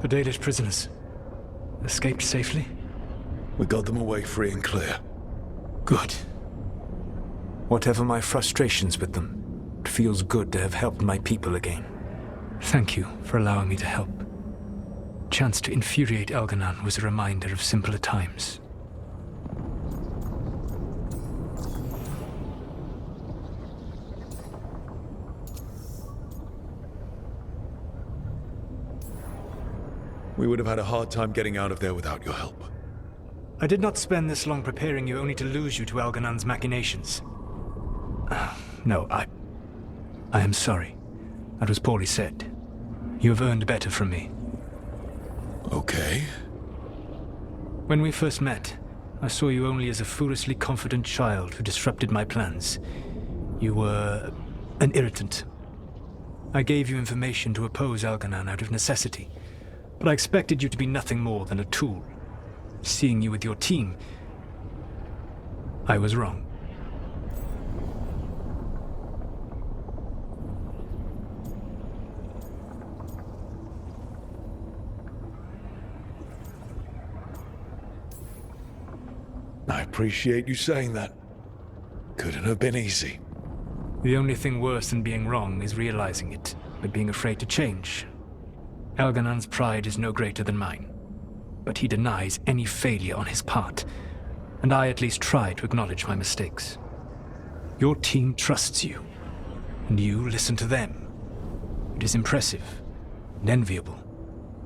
The Dalish prisoners escaped safely? We got them away free and clear. Good. Whatever my frustrations with them, it feels good to have helped my people again. Thank you for allowing me to help. Chance to infuriate Elganon was a reminder of simpler times. We would have had a hard time getting out of there without your help. I did not spend this long preparing you only to lose you to Elganon's machinations. No, I am sorry. That was poorly said. You have earned better from me. Okay. When we first met, I saw you only as a foolishly confident child who disrupted my plans. You were an irritant. I gave you information to oppose Elganon out of necessity, but I expected you to be nothing more than a tool. Seeing you with your team, I was wrong. I appreciate you saying that. Couldn't have been easy. The only thing worse than being wrong is realizing it, but being afraid to change. Elganon's pride is no greater than mine, but he denies any failure on his part, and I at least try to acknowledge my mistakes. Your team trusts you, and you listen to them. It is impressive and enviable.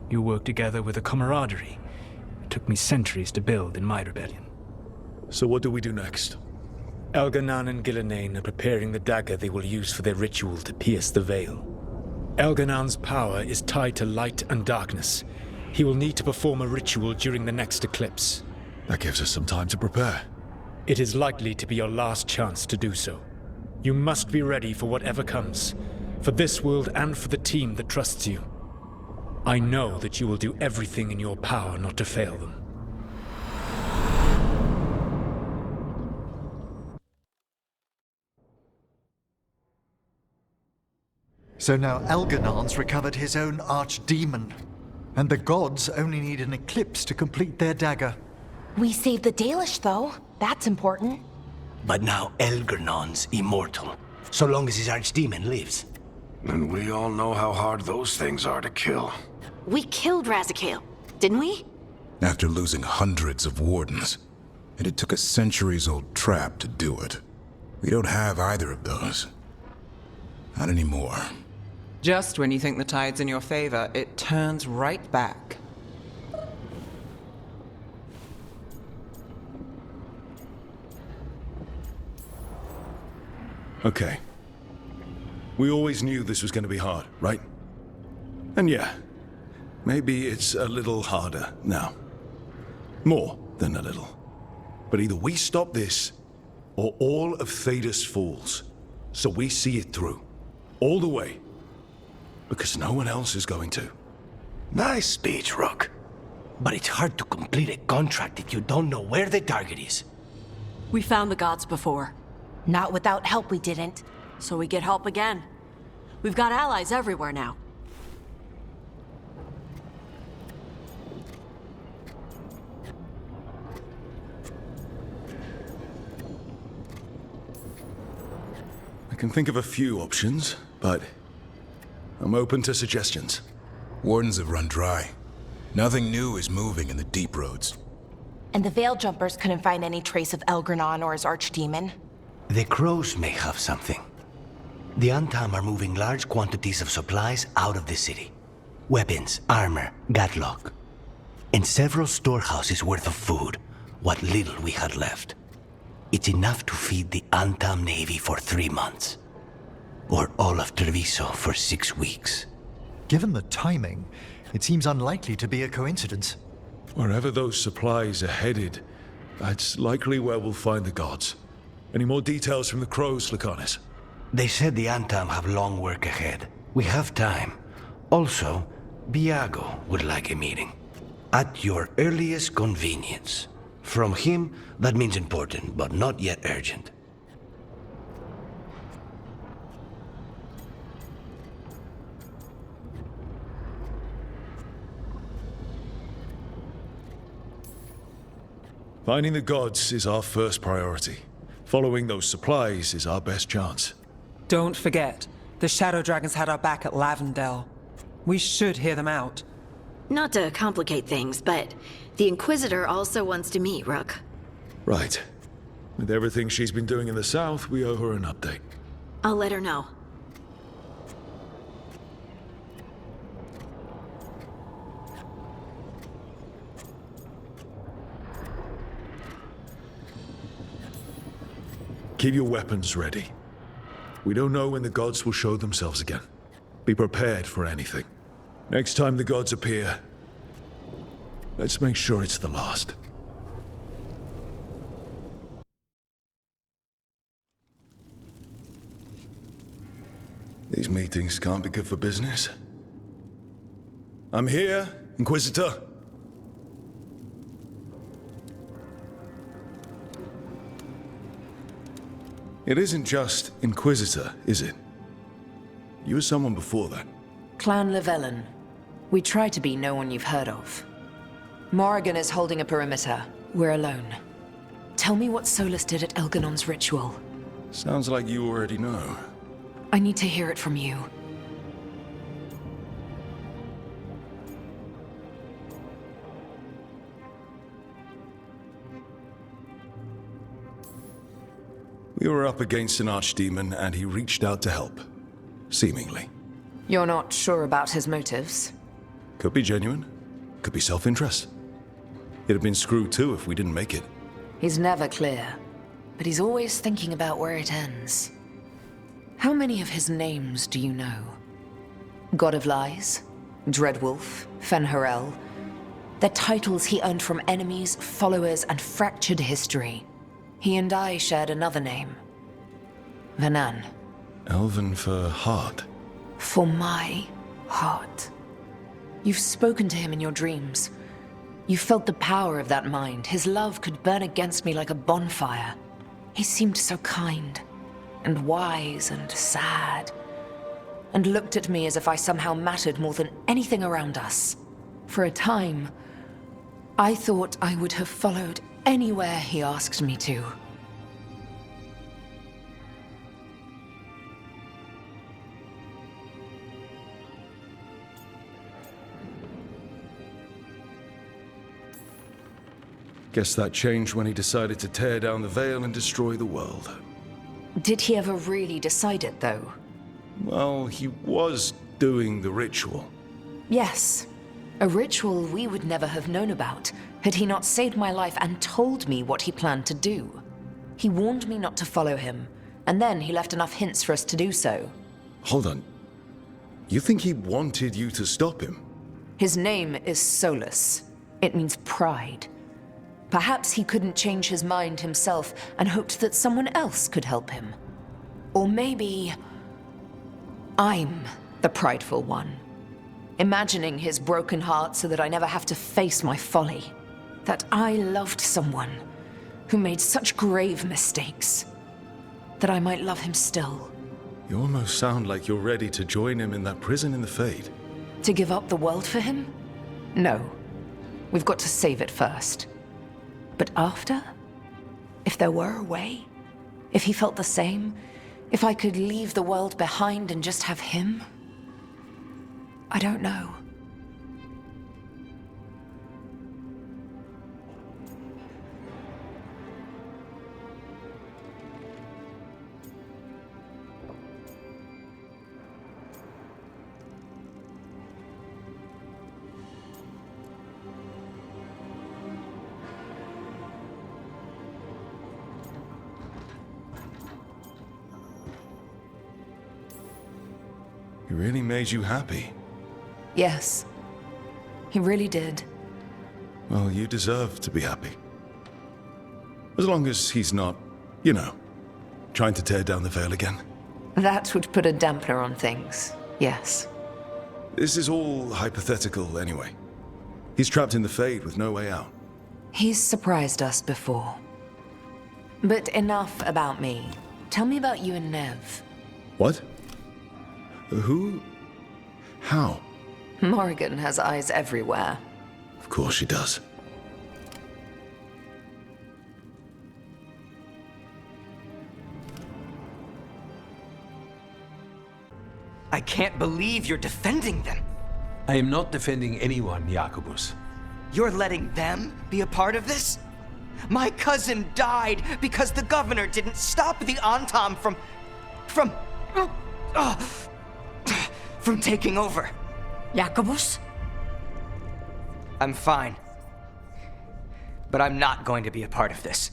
You work together with a camaraderie it took me centuries to build in my rebellion. So what do we do next? Elganon and Gillenane are preparing the dagger they will use for their ritual to pierce the veil. Elganon's power is tied to light and darkness. He will need to perform a ritual during the next eclipse. That gives us some time to prepare. It is likely to be your last chance to do so. You must be ready for whatever comes, for this world and for the team that trusts you. I know that you will do everything in your power not to fail them. So now Elganon's recovered his own archdemon, and the gods only need an eclipse to complete their dagger. We saved the Dalish, though. That's important. But now Elganon's immortal, so long as his archdemon lives. And we all know how hard those things are to kill. We killed Razikale, didn't we? After losing hundreds of wardens, and it took a centuries-old trap to do it. We don't have either of those. Not anymore. Just when you think the tide's in your favor, it turns right back. Okay. We always knew this was going to be hard, right? And yeah, maybe it's a little harder now. More than a little. But either we stop this, or all of Thedas falls. So we see it through. All the way. Because no one else is going to. Nice speech, Rook. But it's hard to complete a contract if you don't know where the target is. We found the gods before. Not without help, we didn't. So we get help again. We've got allies everywhere now. I can think of a few options, but I'm open to suggestions. Wardens have run dry. Nothing new is moving in the deep roads. And the Veil Jumpers couldn't find any trace of Elganon or his archdemon. The crows may have something. The Antam are moving large quantities of supplies out of the city. Weapons, armor, gatlock. And several storehouses worth of food, what little we had left. It's enough to feed the Antam Navy for 3 months. Or all of Treviso for 6 weeks. Given the timing, it seems unlikely to be a coincidence. Wherever those supplies are headed, that's likely where we'll find the gods. Any more details from the crows, Lycanis? They said the Antam have long work ahead. We have time. Also, Biago would like a meeting. At your earliest convenience. From him, that means important, but not yet urgent. Finding the gods is our first priority. Following those supplies is our best chance. Don't forget, the Shadow Dragons had our back at Lavendel. We should hear them out. Not to complicate things, but the Inquisitor also wants to meet Rook. Right. With everything she's been doing in the south, we owe her an update. I'll let her know. Keep your weapons ready. We don't know when the gods will show themselves again. Be prepared for anything. Next time the gods appear, let's make sure it's the last. These meetings can't be good for business. I'm here, Inquisitor. It isn't just Inquisitor, is it? You were someone before that. Clan Llewellyn. We try to be no one you've heard of. Morrigan is holding a perimeter. We're alone. Tell me what Solus did at Elganon's ritual. Sounds like you already know. I need to hear it from you. We were up against an archdemon and he reached out to help. Seemingly. You're not sure about his motives? Could be genuine. Could be self-interest. It'd have been screwed too if we didn't make it. He's never clear, but he's always thinking about where it ends. How many of his names do you know? God of Lies, Dreadwolf, Fen'Harel. They're titles he earned from enemies, followers, and fractured history. He and I shared another name. Vanan. Elven for heart. For my heart. You've spoken to him in your dreams. You felt the power of that mind. His love could burn against me like a bonfire. He seemed so kind, and wise, and sad, and looked at me as if I somehow mattered more than anything around us. For a time, I thought I would have followed anywhere he asked me to. Guess that changed when he decided to tear down the veil and destroy the world. Did he ever really decide it, though? Well, he was doing the ritual. Yes. A ritual we would never have known about, had he not saved my life and told me what he planned to do. He warned me not to follow him, and then he left enough hints for us to do so. Hold on. You think he wanted you to stop him? His name is Solus. It means pride. Perhaps he couldn't change his mind himself and hoped that someone else could help him. Or maybe I'm the prideful one, imagining his broken heart so that I never have to face my folly. That I loved someone who made such grave mistakes, that I might love him still. You almost sound like you're ready to join him in that prison in the Fade. To give up the world for him? No. We've got to save it first. But after? If there were a way? If he felt the same? If I could leave the world behind and just have him? I don't know. He really made you happy. Yes. He really did. Well, you deserve to be happy. As long as he's not, you know, trying to tear down the veil again. That would put a dampener on things, yes. This is all hypothetical anyway. He's trapped in the Fade with no way out. He's surprised us before. But enough about me. Tell me about you and Nev. What? Who? How? Morrigan has eyes everywhere. Of course she does. I can't believe you're defending them. I am not defending anyone, Jacobus. You're letting them be a part of this? My cousin died because the governor didn't stop the Antam from taking over. Jacobus? I'm fine. But I'm not going to be a part of this.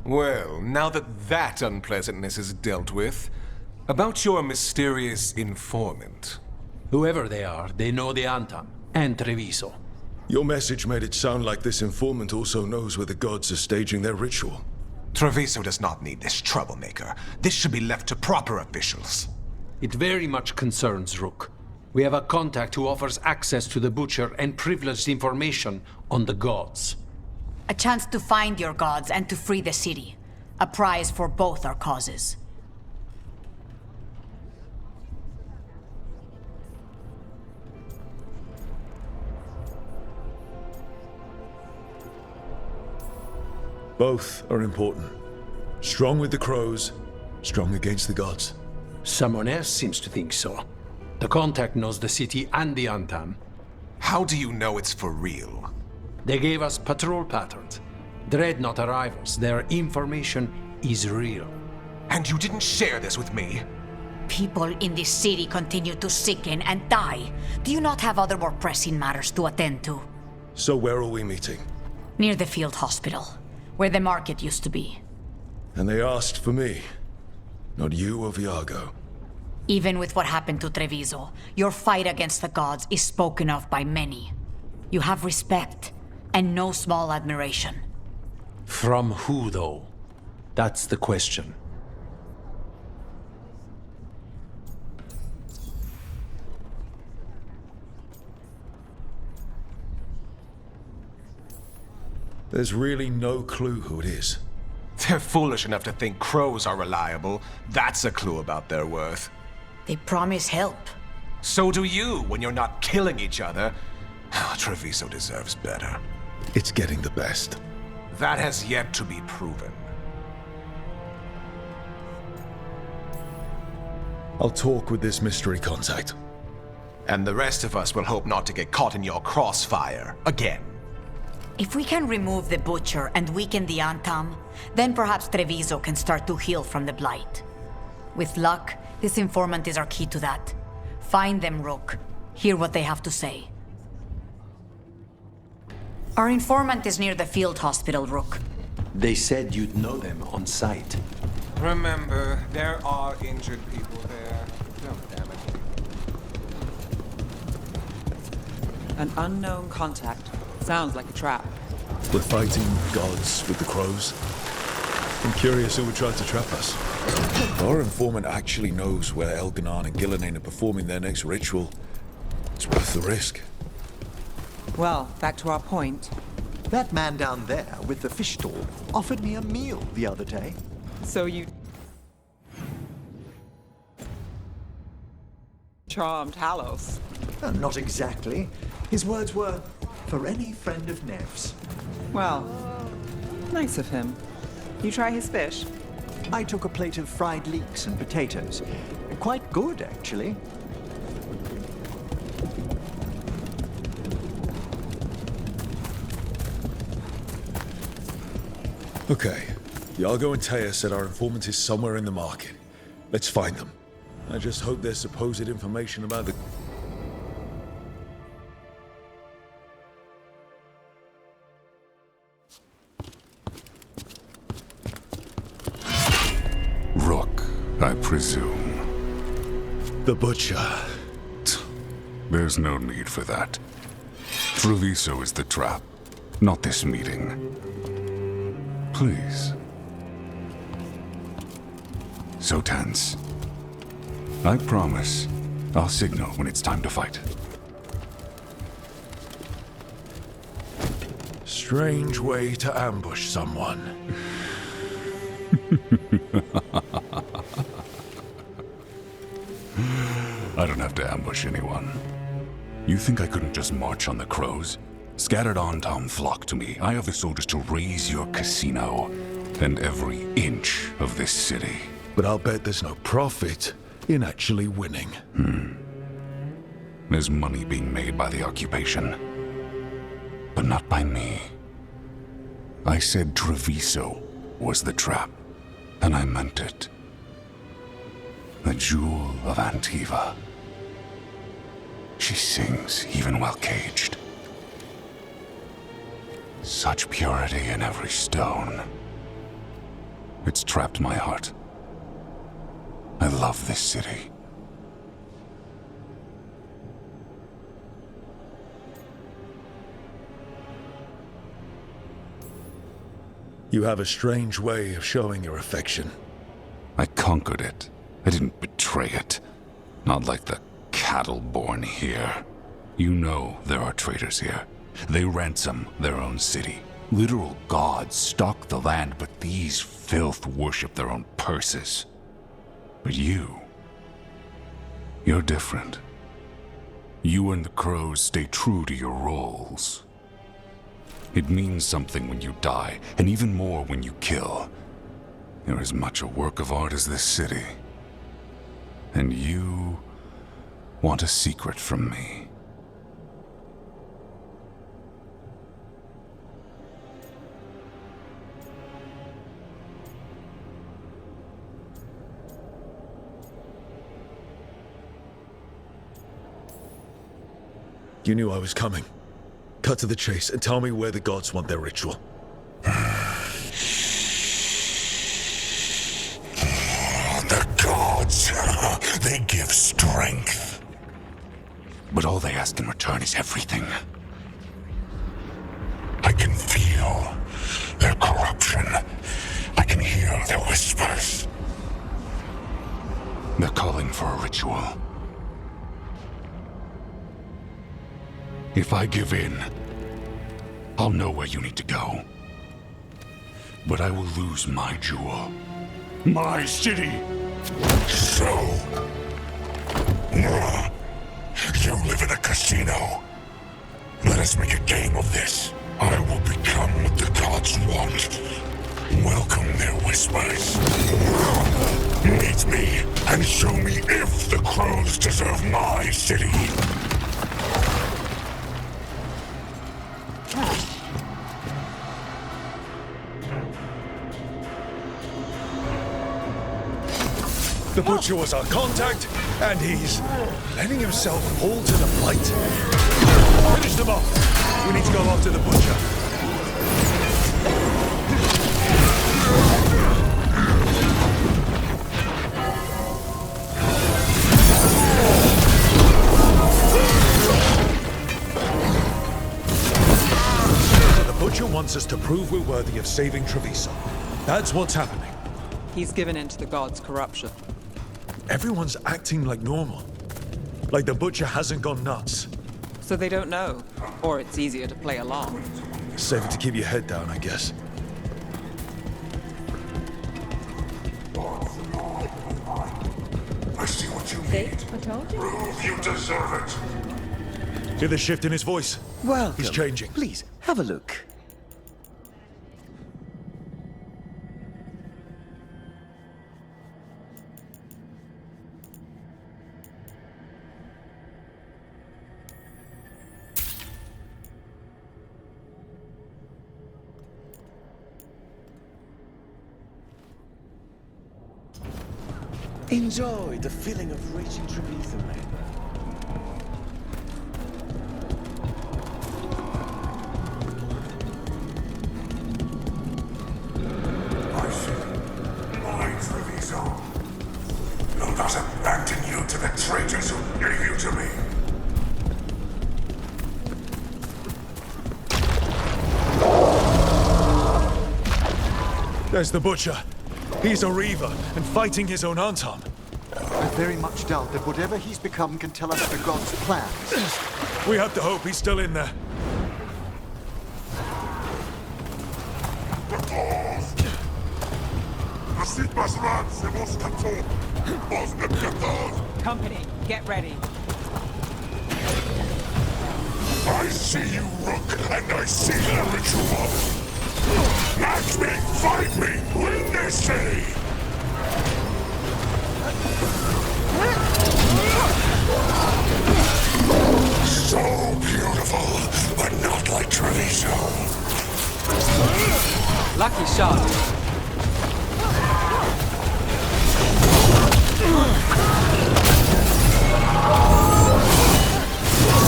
Well, now that unpleasantness is dealt with, about your mysterious informant. Whoever they are, they know the Antam and Treviso. Your message made it sound like this informant also knows where the gods are staging their ritual. Treviso does not need this troublemaker. This should be left to proper officials. It very much concerns Rook. We have a contact who offers access to the Butcher and privileged information on the gods. A chance to find your gods and to free the city. A prize for both our causes. Both are important. Strong with the crows, strong against the gods. Someone else seems to think so. The contact knows the city and the Antam. How do you know it's for real? They gave us patrol patterns. Dreadnought arrivals. Their information is real. And you didn't share this with me? People in this city continue to sicken and die. Do you not have other more pressing matters to attend to? So where are we meeting? Near the field hospital, where the market used to be. And they asked for me, not you or Viago. Even with what happened to Treviso, your fight against the gods is spoken of by many. You have respect, and no small admiration. From who, though? That's the question. There's really no clue who it is. They're foolish enough to think crows are reliable. That's a clue about their worth. They promise help. So do you when you're not killing each other. Treviso deserves better. It's getting the best. That has yet to be proven. I'll talk with this mystery contact. And the rest of us will hope not to get caught in your crossfire again. If we can remove the Butcher and weaken the Antam, then perhaps Treviso can start to heal from the Blight. With luck, this informant is our key to that. Find them, Rook. Hear what they have to say. Our informant is near the field hospital, Rook. They said you'd know them on sight. Remember, there are injured people there. No damage. An unknown contact. Sounds like a trap. We're fighting gods with the crows. I'm curious who would try to trap us. If our informant actually knows where Elganon and Gillenane are performing their next ritual, it's worth the risk. Well, back to our point. That man down there with the fish stall offered me a meal the other day. So you... charmed Halos. Not exactly. His words were, for any friend of Nev's. Well, nice of him. You try his fish? I took a plate of fried leeks and potatoes. Quite good, actually. Okay. Iago and Taya said our informant is somewhere in the market. Let's find them. I just hope their supposed information about the... Rook, I presume. The Butcher. There's no need for that. Treviso is the trap, not this meeting. Please. So tense. I promise, I'll signal when it's time to fight. Strange way to ambush someone. I don't have to ambush anyone. You think I couldn't just march on the crows? Scattered on town flock to me. I have the soldiers to raise your casino and every inch of this city. But I'll bet there's no profit in actually winning. There's money being made by the occupation. But not by me. I said Treviso was the trap, and I meant it. The Jewel of Antiva. She sings even while caged. Such purity in every stone. It's trapped my heart. I love this city. You have a strange way of showing your affection. I conquered it. I didn't betray it. Not like the cattle born here. You know there are traitors here. They ransom their own city. Literal gods stalk the land, but these filth worship their own purses. But you're different. You and the crows stay true to your roles. It means something when you die, and even more when you kill. You're as much a work of art as this city. And you want a secret from me. You knew I was coming. Cut to the chase and tell me where the gods want their ritual. The gods, they give strength. But all they ask in return is everything. I can feel their corruption. I can hear their whispers. They're calling for a ritual. If I give in, I'll know where you need to go. But I will lose my jewel. My city! So... you live in a casino. Let us make a game of this. I will become what the gods want. Welcome their whispers. Meet me and show me if the crows deserve my city. The Butcher was our contact, and he's letting himself fall to the fight. Finish them off. We need to go after the Butcher. The Butcher wants us to prove we're worthy of saving Treviso. That's what's happening. He's given in to the gods' corruption. Everyone's acting like normal. Like the Butcher hasn't gone nuts. So they don't know. Or it's easier to play along. Safer to keep your head down, I guess. I see what you need. Prove you deserve it. Hear the shift in his voice? Welcome. He's changing. Please, have a look. Enjoy the feeling of reaching Treviso, man. I see. My Treviso. You'll not abandon you to the traitors who gave you to me. There's the Butcher. He's a Reaver and fighting his own Antam. I very much doubt that whatever he's become can tell us the gods' plans. We have to hope he's still in there. Company, get ready. I see you, Rook, and I see the ritual. Match me, fight me, win this city. So beautiful, but not like Treviso. Lucky shot.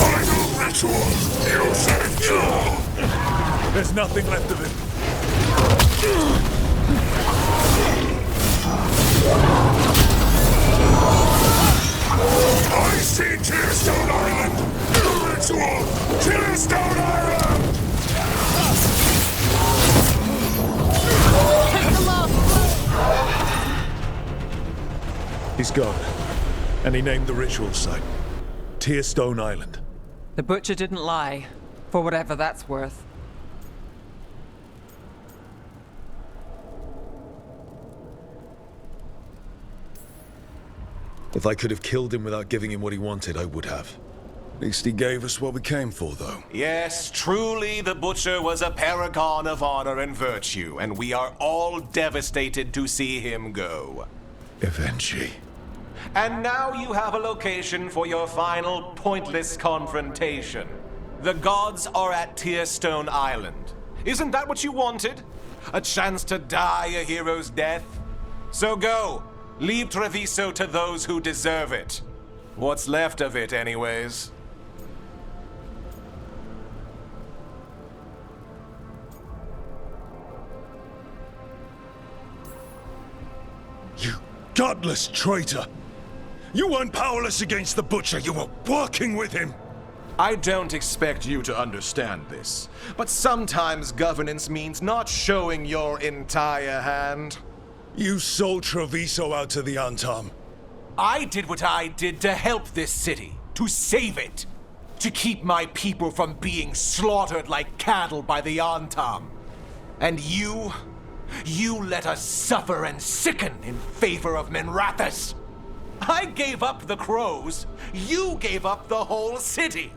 Final ritual! You saved Joe! There's nothing left of him. I see Tearstone Island! New ritual! Tearstone Island! He's gone. And he named the ritual site Tearstone Island. The butcher didn't lie, for whatever that's worth. If I could have killed him without giving him what he wanted, I would have. At least he gave us what we came for, though. Yes, truly the Butcher was a paragon of honor and virtue, and we are all devastated to see him go. Eventually. And now you have a location for your final pointless confrontation. The gods are at Tearstone Island. Isn't that what you wanted? A chance to die a hero's death? So go. Leave Treviso to those who deserve it. What's left of it, anyways. You godless traitor! You weren't powerless against the Butcher, you were working with him! I don't expect you to understand this, but sometimes governance means not showing your entire hand. You sold Treviso out to the Antam. I did what I did to help this city, to save it, to keep my people from being slaughtered like cattle by the Antam. And you let us suffer and sicken in favor of Minrathous. I gave up the crows, you gave up the whole city.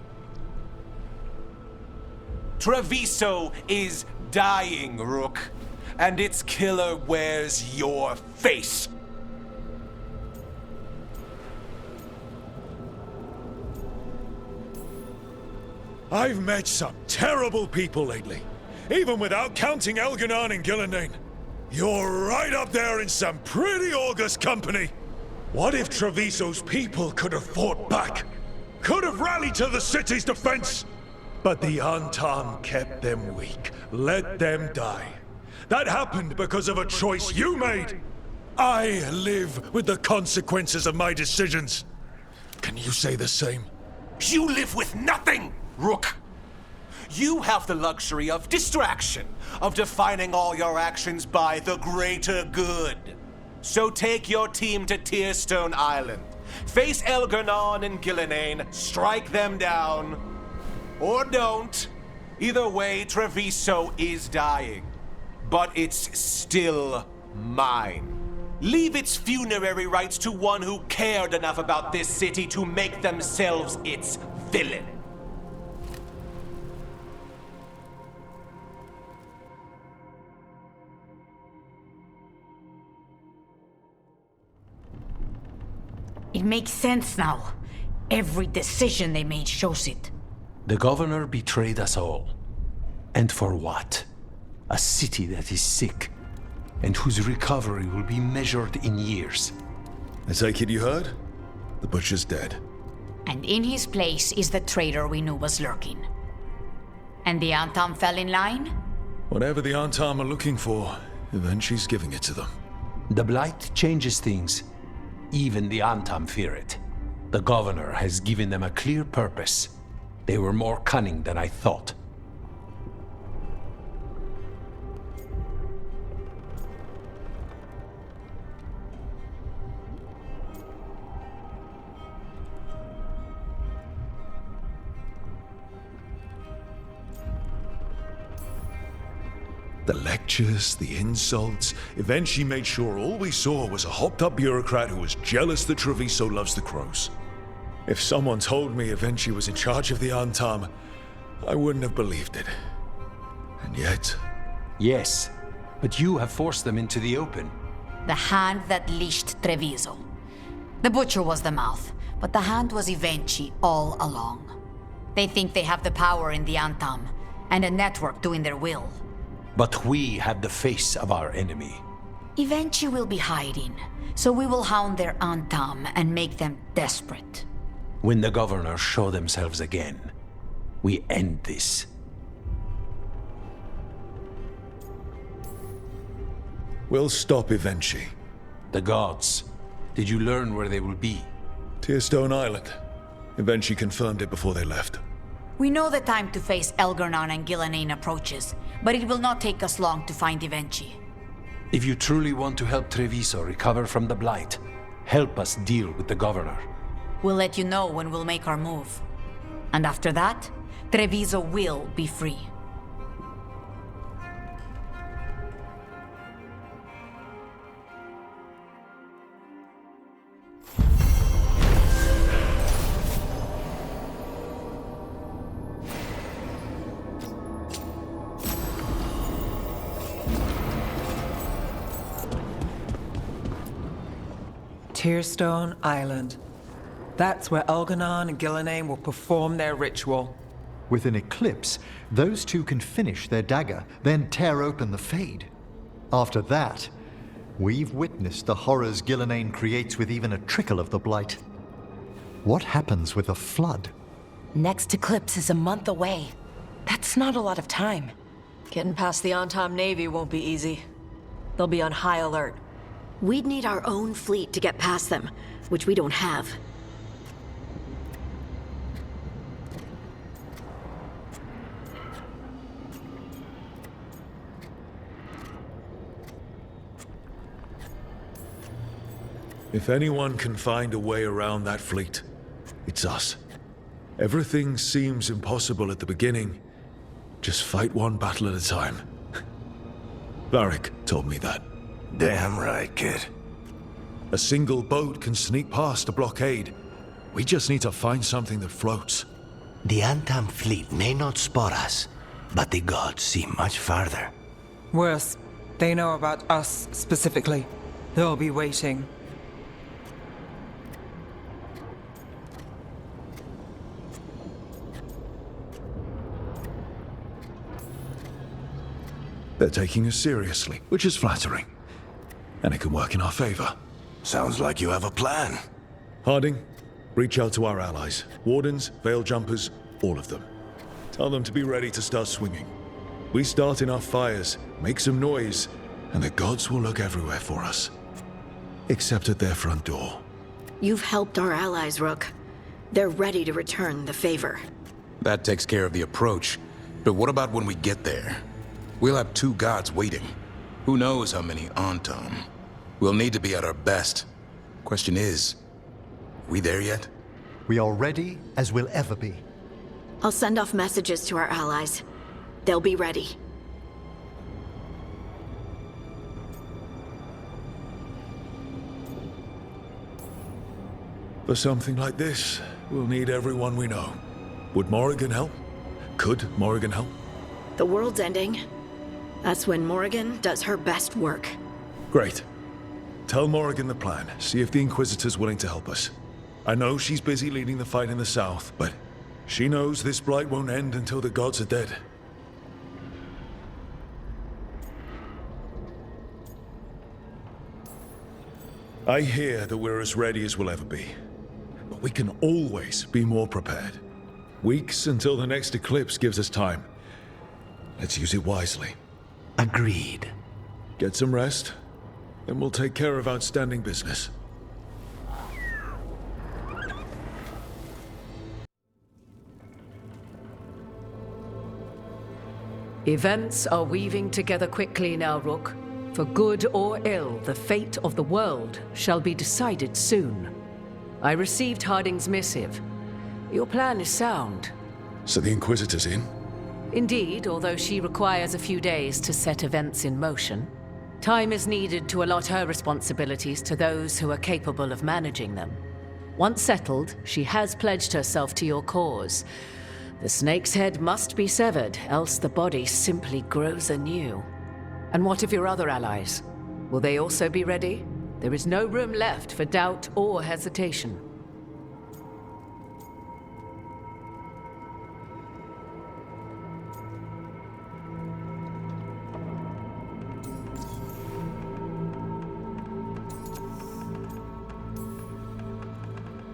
Treviso is dying, Rook, and its killer wears your face. I've met some terrible people lately, even without counting Elganon and Gillenane. You're right up there in some pretty august company. What if Treviso's people could have fought back? Could have rallied to the city's defense? But the Antam kept them weak, let them die. That happened because of a choice you made. I live with the consequences of my decisions. Can you say the same? You live with nothing, Rook. You have the luxury of distraction, of defining all your actions by the greater good. So take your team to Tearstone Island. Face Elganon and Gillenane, strike them down. Or don't. Either way, Treviso is dying. But it's still mine. Leave its funerary rites to one who cared enough about this city to make themselves its villain. It makes sense now. Every decision they made shows it. The governor betrayed us all. And for what? A city that is sick, and whose recovery will be measured in years. I take it you heard? The Butcher's dead. And in his place is the traitor we knew was lurking. And the Antam fell in line? Whatever the Antam are looking for, Eventually's giving it to them. The Blight changes things. Even the Antam fear it. The governor has given them a clear purpose. They were more cunning than I thought. The lectures, the insults, eventually made sure all we saw was a hopped-up bureaucrat who was jealous that Treviso loves the crows. If someone told me eventually was in charge of the Antam, I wouldn't have believed it. And yet... Yes, but you have forced them into the open. The hand that leashed Treviso. The Butcher was the mouth, but the hand was Evenchi all along. They think they have the power in the Antam, and a network doing their will. But we have the face of our enemy. Evenchi will be hiding, so we will hound their Antam and make them desperate. When the governors show themselves again, we end this. We'll stop Evenchi. The gods. Did you learn where they will be? Tearstone Island. Evenchi confirmed it before they left. We know the time to face Elgar'nan and Gillenane approaches, but it will not take us long to find Evenchi. If you truly want to help Treviso recover from the Blight, help us deal with the governor. We'll let you know when we'll make our move. And after that, Treviso will be free. Tearstone Island. That's where Elgar'nan and Gillenane will perform their ritual. With an eclipse, those two can finish their dagger, then tear open the Fade. After that, we've witnessed the horrors Gillenane creates with even a trickle of the Blight. What happens with a flood? Next eclipse is a month away. That's not a lot of time. Getting past the Antam Navy won't be easy. They'll be on high alert. We'd need our own fleet to get past them, which we don't have. If anyone can find a way around that fleet, it's us. Everything seems impossible at the beginning. Just fight one battle at a time. Varric told me that. Damn right, kid. A single boat can sneak past a blockade. We just need to find something that floats. The Antam fleet may not spot us, but the gods see much farther. Worse, they know about us specifically. They'll be waiting. They're taking us seriously, which is flattering. And it can work in our favor. Sounds like you have a plan. Harding, reach out to our allies. Wardens, Veil Jumpers, all of them. Tell them to be ready to start swinging. We start enough fires, make some noise, and the gods will look everywhere for us. Except at their front door. You've helped our allies, Rook. They're ready to return the favor. That takes care of the approach. But what about when we get there? We'll have two gods waiting. Who knows how many Antam? We'll need to be at our best. Question is, we there yet? We are ready as we'll ever be. I'll send off messages to our allies. They'll be ready. For something like this, we'll need everyone we know. Would Morrigan help? Could Morrigan help? The world's ending. That's when Morrigan does her best work. Great. Tell Morrigan the plan. See if the Inquisitor's willing to help us. I know she's busy leading the fight in the south, but she knows this blight won't end until the gods are dead. I hear that we're as ready as we'll ever be. But we can always be more prepared. Weeks until the next eclipse gives us time. Let's use it wisely. Agreed. Get some rest, then we'll take care of outstanding business. Events are weaving together quickly now, Rook. For good or ill, the fate of the world shall be decided soon. I received Harding's missive. Your plan is sound. So the Inquisitor's in? Indeed, although she requires a few days to set events in motion. Time is needed to allot her responsibilities to those who are capable of managing them. Once settled, she has pledged herself to your cause. The snake's head must be severed, else the body simply grows anew. And what of your other allies? Will they also be ready? There is no room left for doubt or hesitation.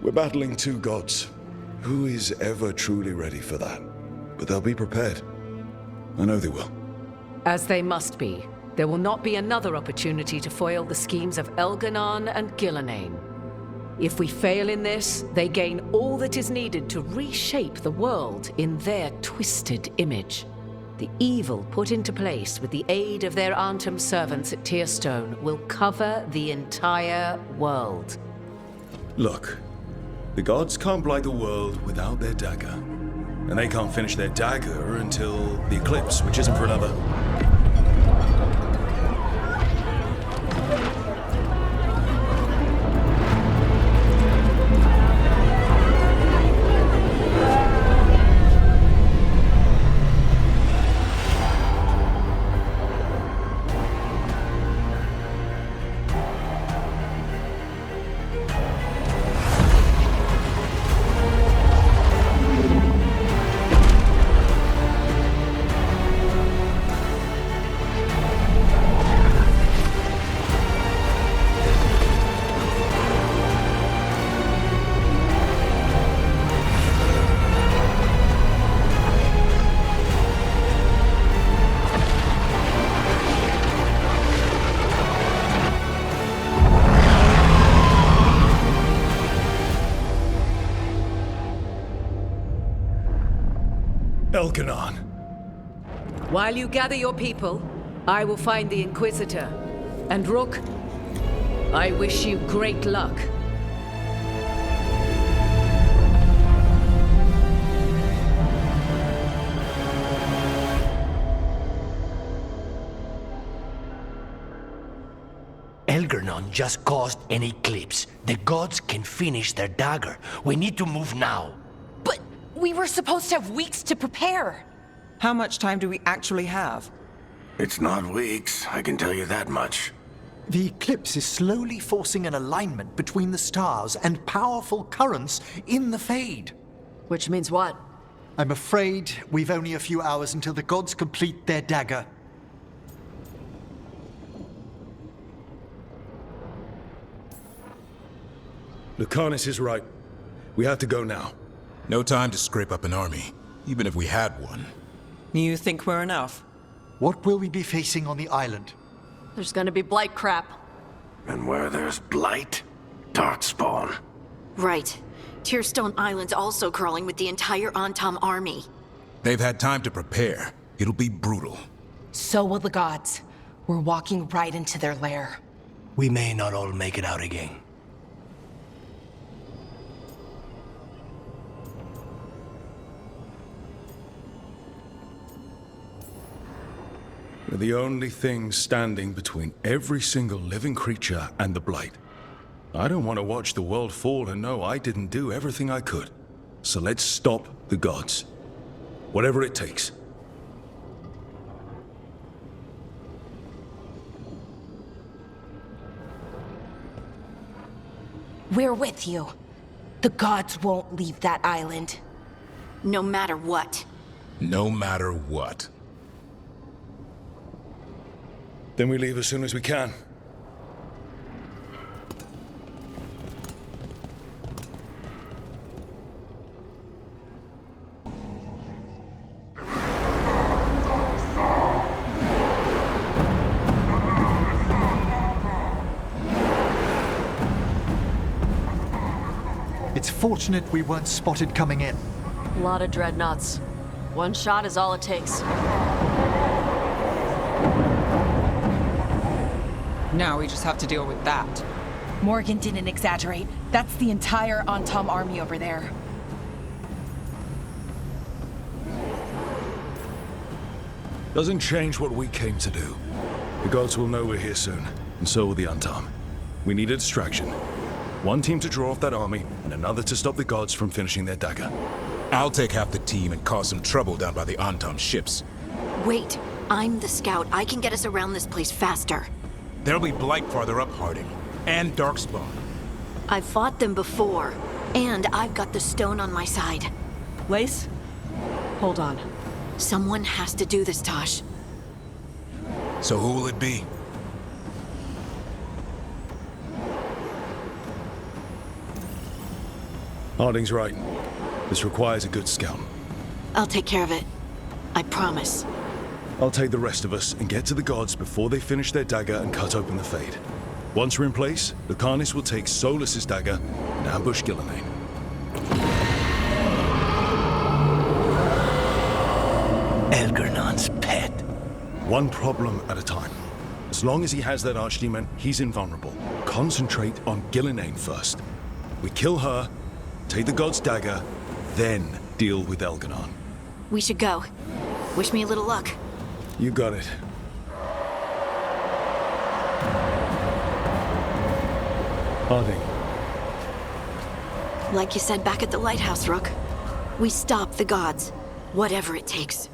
We're battling two gods. Who is ever truly ready for that? But they'll be prepared. I know they will. As they must be. There will not be another opportunity to foil the schemes of Elganon and Gillenane. If we fail in this, they gain all that is needed to reshape the world in their twisted image. The evil put into place with the aid of their Antum servants at Tearstone will cover the entire world. Look, the gods can't blight the world without their dagger. And they can't finish their dagger until the eclipse, which isn't for another. Elganon. While you gather your people, I will find the Inquisitor. And Rook, I wish you great luck. Elganon just caused an eclipse. The gods can finish their dagger. We need to move now. But we were supposed to have weeks to prepare. How much time do we actually have? It's not weeks, I can tell you that much. The eclipse is slowly forcing an alignment between the stars and powerful currents in the Fade. Which means what? I'm afraid we've only a few hours until the gods complete their dagger. Lucanus is right. We have to go now. No time to scrape up an army, even if we had one. You think we're enough? What will we be facing on the island? There's gonna be blight crap. And where there's blight, darkspawn. Right. Tearstone Island's also crawling with the entire Antom army. They've had time to prepare. It'll be brutal. So will the gods. We're walking right into their lair. We may not all make it out again. We're the only things standing between every single living creature and the Blight. I don't want to watch the world fall and know I didn't do everything I could. So let's stop the gods. Whatever it takes. We're with you. The gods won't leave that island. No matter what. No matter what. Then we leave as soon as we can. It's fortunate we weren't spotted coming in. A lot of dreadnoughts. One shot is all it takes. Now we just have to deal with that. Morgan didn't exaggerate. That's the entire Antom army over there. Doesn't change what we came to do. The gods will know we're here soon, and so will the Antom. We need a distraction. One team to draw off that army, and another to stop the gods from finishing their dagger. I'll take half the team and cause some trouble down by the Antom ships. Wait, I'm the scout. I can get us around this place faster. There'll be blight farther up, Harding. and Darkspawn. I've fought them before, and I've got the stone on my side. Lace? Hold on. Someone has to do this, Tosh. So who will it be? Harding's right. This requires a good scout. I'll take care of it. I promise. I'll take the rest of us and get to the gods before they finish their dagger and cut open the Fade. Once we're in place, Lucanus will take Solus's dagger and ambush Gillenane. Elgernon's pet. One problem at a time. As long as he has that archdemon, he's invulnerable. Concentrate on Gillenane first. We kill her, take the god's dagger, then deal with Elgarnon. We should go. Wish me a little luck. You got it. Harding. Like you said back at the lighthouse, Rook. We stop the gods. Whatever it takes.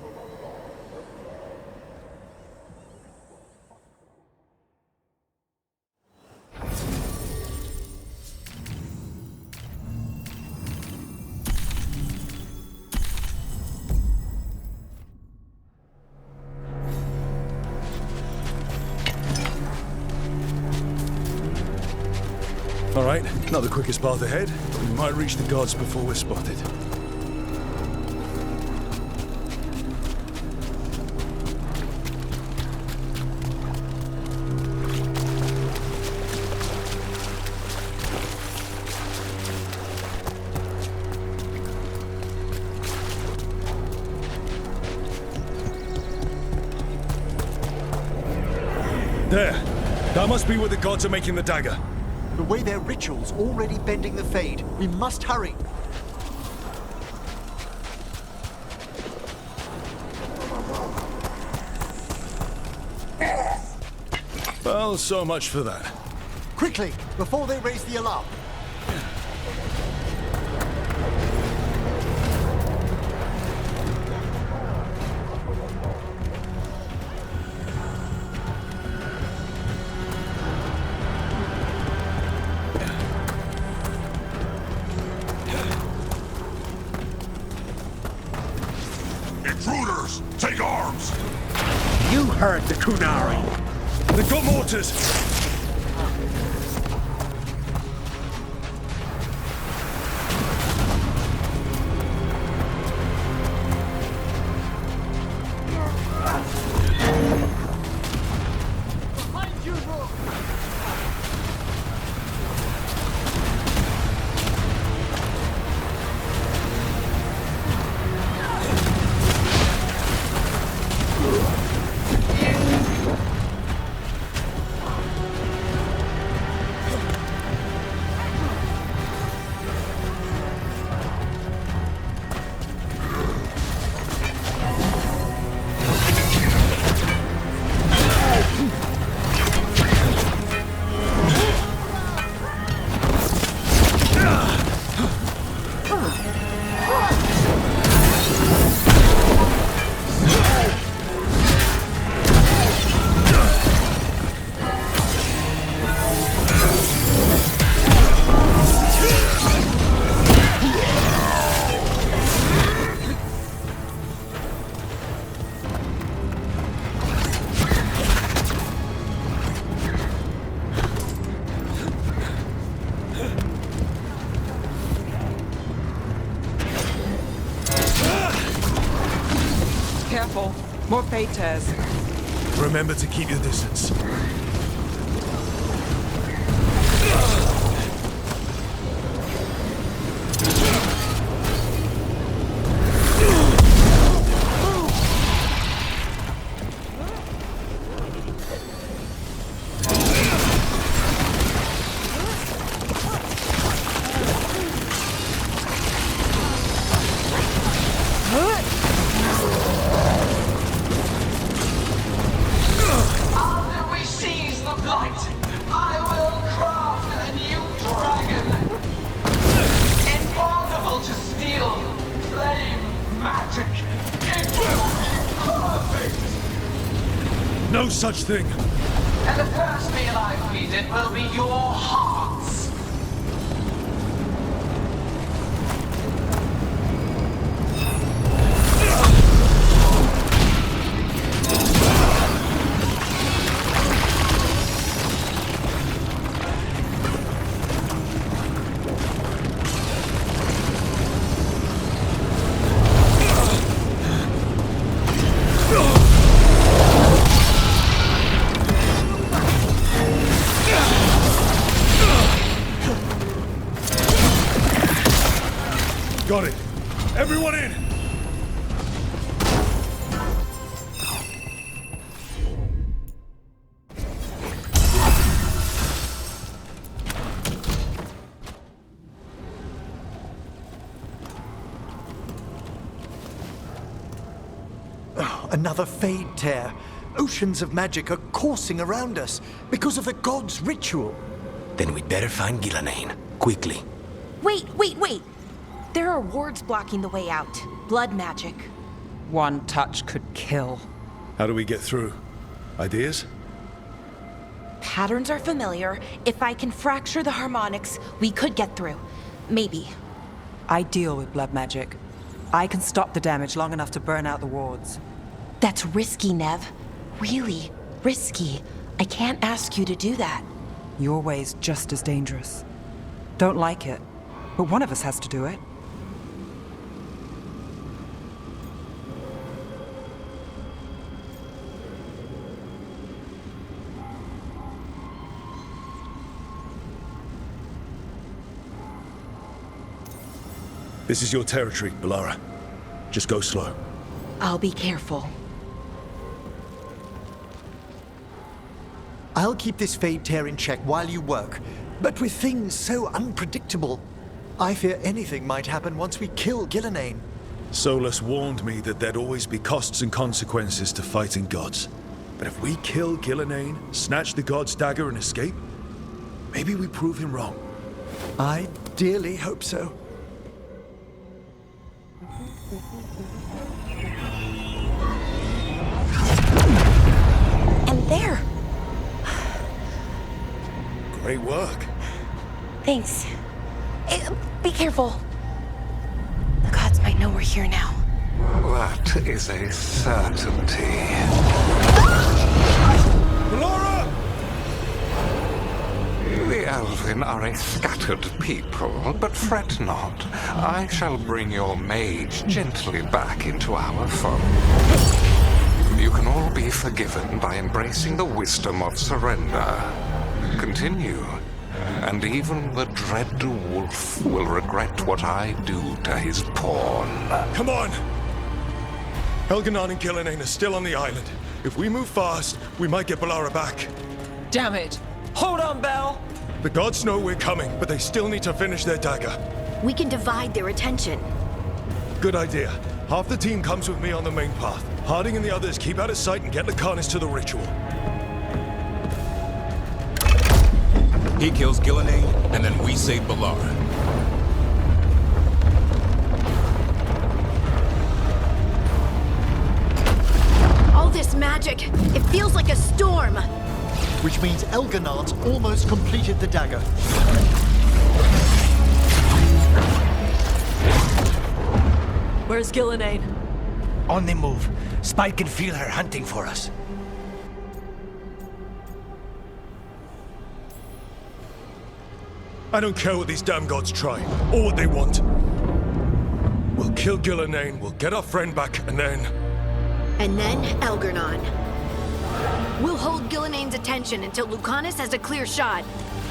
All right, not the quickest path ahead, but we might reach the gods before we're spotted. There! That must be where the gods are making the dagger. The way their ritual's already bending the Fade. We must hurry. Well, so much for that. Quickly, before they raise the alarm. Intruders! Take arms! You heard the Kunari! They've got mortars! Behind you, Rook! Careful. More fate tears. Remember to keep your distance. After we seize the blight, I will craft a new dragon. Impossible to steal. Flame magic. It's perfect. No such thing! And the first meal I visit will be your hearts. Got it. Everyone in! Oh, another Fade tear. Oceans of magic are coursing around us because of the god's ritual. Then we'd better find Gillenane. Quickly. Wait! There are wards blocking the way out. Blood magic. One touch could kill. How do we get through? Ideas? Patterns are familiar. If I can fracture the harmonics, we could get through. Maybe. I deal with blood magic. I can stop the damage long enough to burn out the wards. That's risky, Nev. Really risky. I can't ask you to do that. Your way's just as dangerous. Don't like it, but one of us has to do it. This is your territory, Bellara. Just go slow. I'll be careful. I'll keep this Fade tear in check while you work, but with things so unpredictable, I fear anything might happen once we kill Gillenane. Solus warned me that there'd always be costs and consequences to fighting gods. But if we kill Gillenane, snatch the god's dagger and escape, maybe we prove him wrong. I dearly hope so. And there! Great work. Thanks. Be careful. The gods might know we're here now. That is a certainty. Bellara! The Elven are a scattered people, but fret not. I shall bring your mage gently back into our fold. You can all be forgiven by embracing the wisdom of surrender. Continue, and even the dread wolf will regret what I do to his pawn. Come on! Elganon and Gillenane are still on the island. If we move fast, we might get Bellara back. Damn it! Hold on, Belle! The gods know we're coming, but they still need to finish their dagger. We can divide their attention. Good idea. Half the team comes with me on the main path. Harding and the others keep out of sight and get Lucanus to the ritual. He kills Gillenane, and then we save Bellara. All this magic, it feels like a storm. Which means Elganon's almost completed the dagger. Where's Gillenane? On the move. Spike can feel her hunting for us. I don't care what these damn gods try, or what they want. We'll kill Gillenane, we'll get our friend back, and then... And then Elgarnon. We'll hold Gillenane's attention until Lucanus has a clear shot.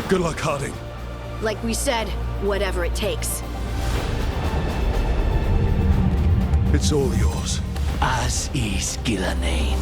Good luck, Harding. Like we said, whatever it takes. It's all yours. As is Gillenane.